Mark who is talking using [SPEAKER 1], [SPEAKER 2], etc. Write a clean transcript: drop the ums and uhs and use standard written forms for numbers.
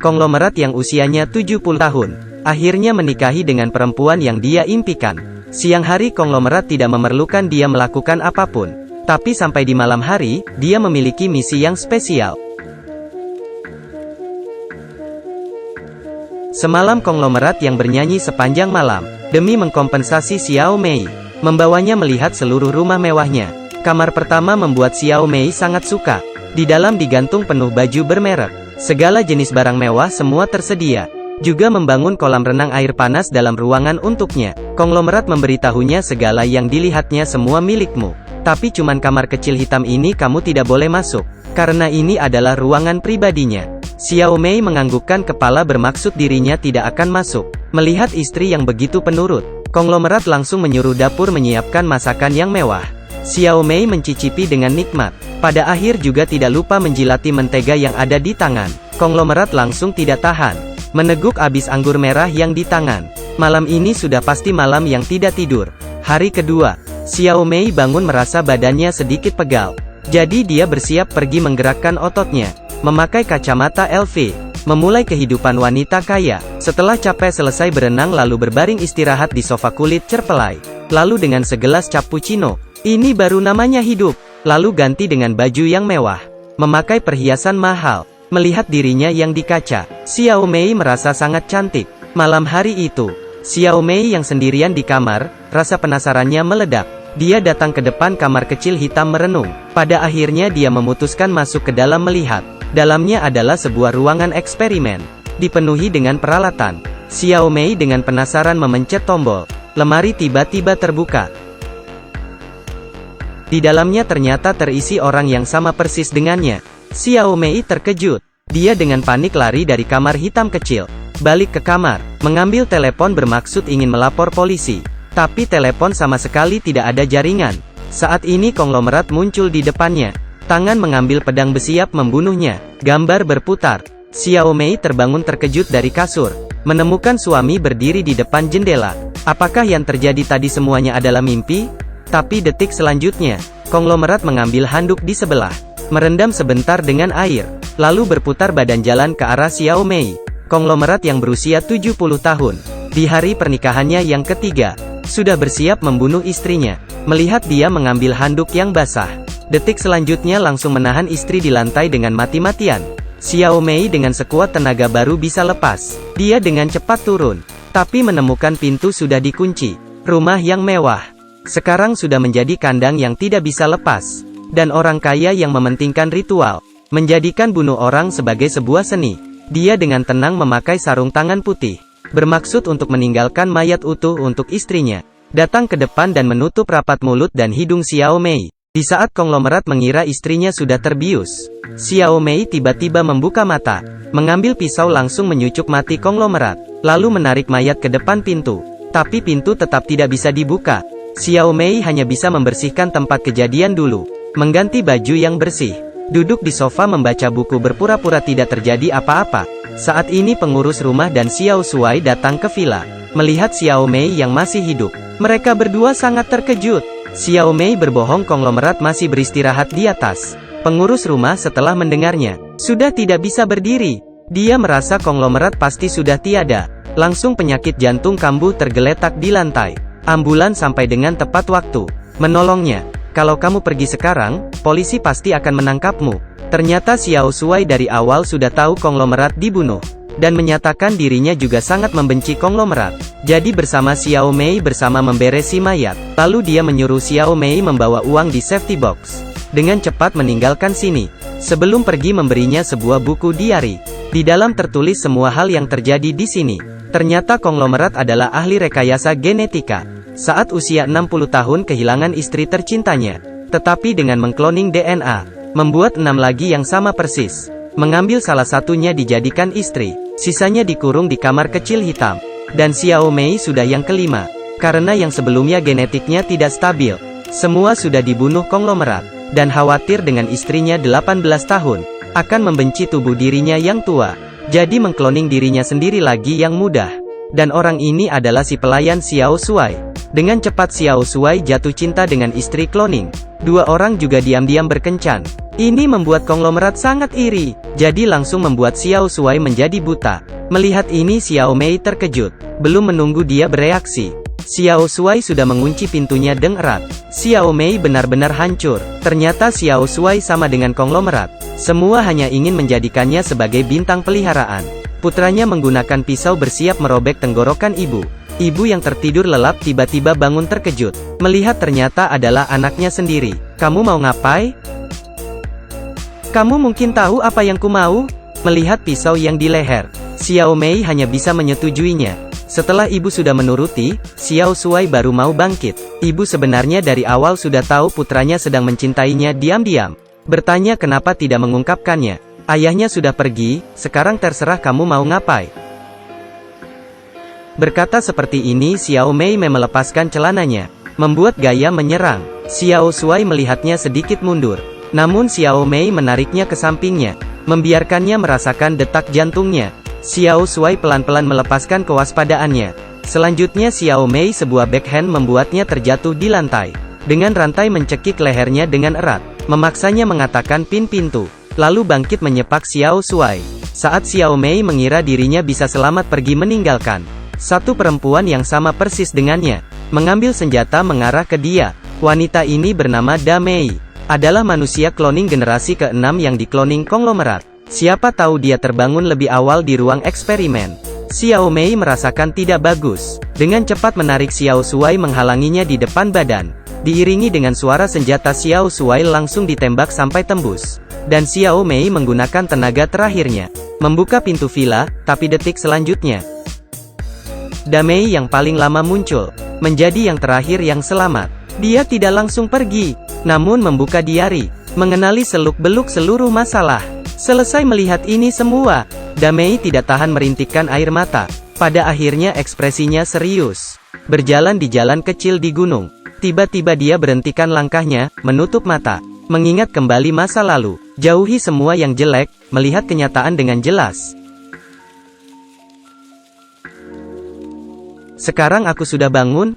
[SPEAKER 1] konglomerat yang usianya 70 tahun, akhirnya menikahi dengan perempuan yang dia impikan. Siang hari konglomerat tidak memerlukan dia melakukan apapun. Tapi sampai di malam hari, dia memiliki misi yang spesial. Semalam konglomerat yang bernyanyi sepanjang malam, demi mengkompensasi Xiao Mei, membawanya melihat seluruh rumah mewahnya. Kamar pertama membuat Xiao Mei sangat suka. Di dalam digantung penuh baju bermerek. Segala jenis barang mewah semua tersedia. Juga membangun kolam renang air panas dalam ruangan untuknya. Konglomerat memberitahunya segala yang dilihatnya semua milikmu. Tapi cuman kamar kecil hitam ini kamu tidak boleh masuk. Karena ini adalah ruangan pribadinya. Xiao Mei menganggukkan kepala bermaksud dirinya tidak akan masuk. Melihat istri yang begitu penurut, konglomerat langsung menyuruh dapur menyiapkan masakan yang mewah. Xiao Mei mencicipi dengan nikmat. Pada akhir juga tidak lupa menjilati mentega yang ada di tangan. Konglomerat langsung tidak tahan. Meneguk abis anggur merah yang di tangan. Malam ini sudah pasti malam yang tidak tidur. Hari kedua, Xiao Mei bangun merasa badannya sedikit pegal. Jadi dia bersiap pergi menggerakkan ototnya. Memakai kacamata LV. Memulai kehidupan wanita kaya. Setelah capek selesai berenang lalu berbaring istirahat di sofa kulit cerpelai. Lalu dengan segelas cappuccino. Ini baru namanya hidup. Lalu ganti dengan baju yang mewah. Memakai perhiasan mahal. Melihat dirinya yang di kaca, Xiao Mei merasa sangat cantik. Malam hari itu, Xiao Mei yang sendirian di kamar, rasa penasarannya meledak. Dia datang ke depan kamar kecil hitam merenung. Pada akhirnya dia memutuskan masuk ke dalam melihat. Dalamnya adalah sebuah ruangan eksperimen. Dipenuhi dengan peralatan. Xiao Mei dengan penasaran memencet tombol. Lemari tiba-tiba terbuka. Di dalamnya ternyata terisi orang yang sama persis dengannya. Xiao Mei terkejut. Dia dengan panik lari dari kamar hitam kecil. Balik ke kamar, mengambil telepon bermaksud ingin melapor polisi. Tapi telepon sama sekali tidak ada jaringan. Saat ini konglomerat muncul di depannya. Tangan mengambil pedang bersiap membunuhnya. Gambar berputar. Xiao Mei terbangun terkejut dari kasur. Menemukan suami berdiri di depan jendela. Apakah yang terjadi tadi semuanya adalah mimpi? Tapi detik selanjutnya, konglomerat mengambil handuk di sebelah. Merendam sebentar dengan air. Lalu berputar badan jalan ke arah Xiao Mei. Konglomerat yang berusia 70 tahun. Di hari pernikahannya yang ketiga. Sudah bersiap membunuh istrinya. Melihat dia mengambil handuk yang basah. Detik selanjutnya langsung menahan istri di lantai dengan mati-matian. Xiao Mei dengan sekuat tenaga baru bisa lepas. Dia dengan cepat turun. Tapi menemukan pintu sudah dikunci. Rumah yang mewah. Sekarang sudah menjadi kandang yang tidak bisa lepas. Dan orang kaya yang mementingkan ritual. Menjadikan bunuh orang sebagai sebuah seni. Dia dengan tenang memakai sarung tangan putih. Bermaksud untuk meninggalkan mayat utuh untuk istrinya. Datang ke depan dan menutup rapat mulut dan hidung Xiao Mei. Di saat konglomerat mengira istrinya sudah terbius, Xiao Mei tiba-tiba membuka mata. Mengambil pisau langsung menyucuk mati konglomerat. Lalu menarik mayat ke depan pintu. Tapi pintu tetap tidak bisa dibuka. Xiao Mei hanya bisa membersihkan tempat kejadian dulu. Mengganti baju yang bersih. Duduk di sofa membaca buku berpura-pura tidak terjadi apa-apa. Saat ini pengurus rumah dan Xiao Shuai datang ke villa. Melihat Xiao Mei yang masih hidup. Mereka berdua sangat terkejut. Xiao Mei berbohong konglomerat masih beristirahat di atas. Pengurus rumah setelah mendengarnya, sudah tidak bisa berdiri. Dia merasa konglomerat pasti sudah tiada. Langsung penyakit jantung kambuh tergeletak di lantai. Ambulan sampai dengan tepat waktu. Menolongnya. Kalau kamu pergi sekarang, polisi pasti akan menangkapmu. Ternyata Xiao Shuai dari awal sudah tahu konglomerat dibunuh. Dan menyatakan dirinya juga sangat membenci konglomerat. Jadi bersama Xiao Mei bersama memberesi mayat. Lalu dia menyuruh Xiao Mei membawa uang di safety box. Dengan cepat meninggalkan sini. Sebelum pergi memberinya sebuah buku diari. Di dalam tertulis semua hal yang terjadi di sini. Ternyata konglomerat adalah ahli rekayasa genetika. Saat usia 60 tahun kehilangan istri tercintanya. Tetapi dengan mengkloning DNA. Membuat 6 lagi yang sama persis. Mengambil salah satunya dijadikan istri. Sisanya dikurung di kamar kecil hitam. Dan Xiao Mei sudah yang kelima. Karena yang sebelumnya genetiknya tidak stabil. Semua sudah dibunuh konglomerat. Dan khawatir dengan istrinya 18 tahun. Akan membenci tubuh dirinya yang tua. Jadi mengkloning dirinya sendiri lagi yang mudah. Dan orang ini adalah si pelayan Xiao Shuai. Dengan cepat Xiao Shuai jatuh cinta dengan istri kloning. Dua orang juga diam-diam berkencan. Ini membuat konglomerat sangat iri. jadi langsung membuat Xiao Shuai menjadi buta. Melihat ini Xiao Mei terkejut. Belum menunggu dia bereaksi, Xiao Shuai sudah mengunci pintunya dengan erat. Xiao Mei benar-benar hancur. Ternyata Xiao Shuai sama dengan konglomerat. Semua hanya ingin menjadikannya sebagai bintang peliharaan. Putranya menggunakan pisau bersiap merobek tenggorokan ibu. Ibu yang tertidur lelap tiba-tiba bangun terkejut. Melihat ternyata adalah anaknya sendiri. Kamu mau ngapain? Kamu mungkin tahu apa yang ku mau? Melihat pisau yang di leher, Xiao Mei hanya bisa menyetujuinya. Setelah ibu sudah menuruti, Xiao Shuai baru mau bangkit. Ibu sebenarnya dari awal sudah tahu putranya sedang mencintainya diam-diam. Bertanya kenapa tidak mengungkapkannya. Ayahnya sudah pergi, sekarang terserah kamu mau ngapain. Berkata seperti ini Xiao Mei melepaskan celananya, membuat gaya menyerang. Xiao Shuai melihatnya sedikit mundur. Namun Xiao Mei menariknya ke sampingnya, membiarkannya merasakan detak jantungnya. Xiao Shuai pelan-pelan melepaskan kewaspadaannya. Selanjutnya Xiao Mei sebuah backhand membuatnya terjatuh di lantai. Dengan rantai mencekik lehernya dengan erat, memaksanya mengatakan pin pintu. Lalu bangkit menyepak Xiao Shuai. Saat Xiao Mei mengira dirinya bisa selamat pergi meninggalkan, satu perempuan yang sama persis dengannya, mengambil senjata mengarah ke dia. Wanita ini bernama Da Mei. Adalah manusia cloning generasi ke-6 yang dikloning konglomerat. Siapa tahu dia terbangun lebih awal di ruang eksperimen. Xiao Mei merasakan tidak bagus. Dengan cepat menarik Xiao Shuai menghalanginya di depan badan. Diiringi dengan suara senjata Xiao Shuai langsung ditembak sampai tembus. Dan Xiao Mei menggunakan tenaga terakhirnya, membuka pintu villa, tapi detik selanjutnya, Da Mei yang paling lama muncul, menjadi yang terakhir yang selamat. Dia tidak langsung pergi, namun membuka diari, mengenali seluk-beluk seluruh masalah. Selesai melihat ini semua, Da Mei tidak tahan merintikkan air mata. Pada akhirnya ekspresinya serius. Berjalan di jalan kecil di gunung. Tiba-tiba dia berhentikan langkahnya, menutup mata, mengingat kembali masa lalu. Jauhi semua yang jelek, melihat kenyataan dengan jelas. Sekarang aku sudah bangun,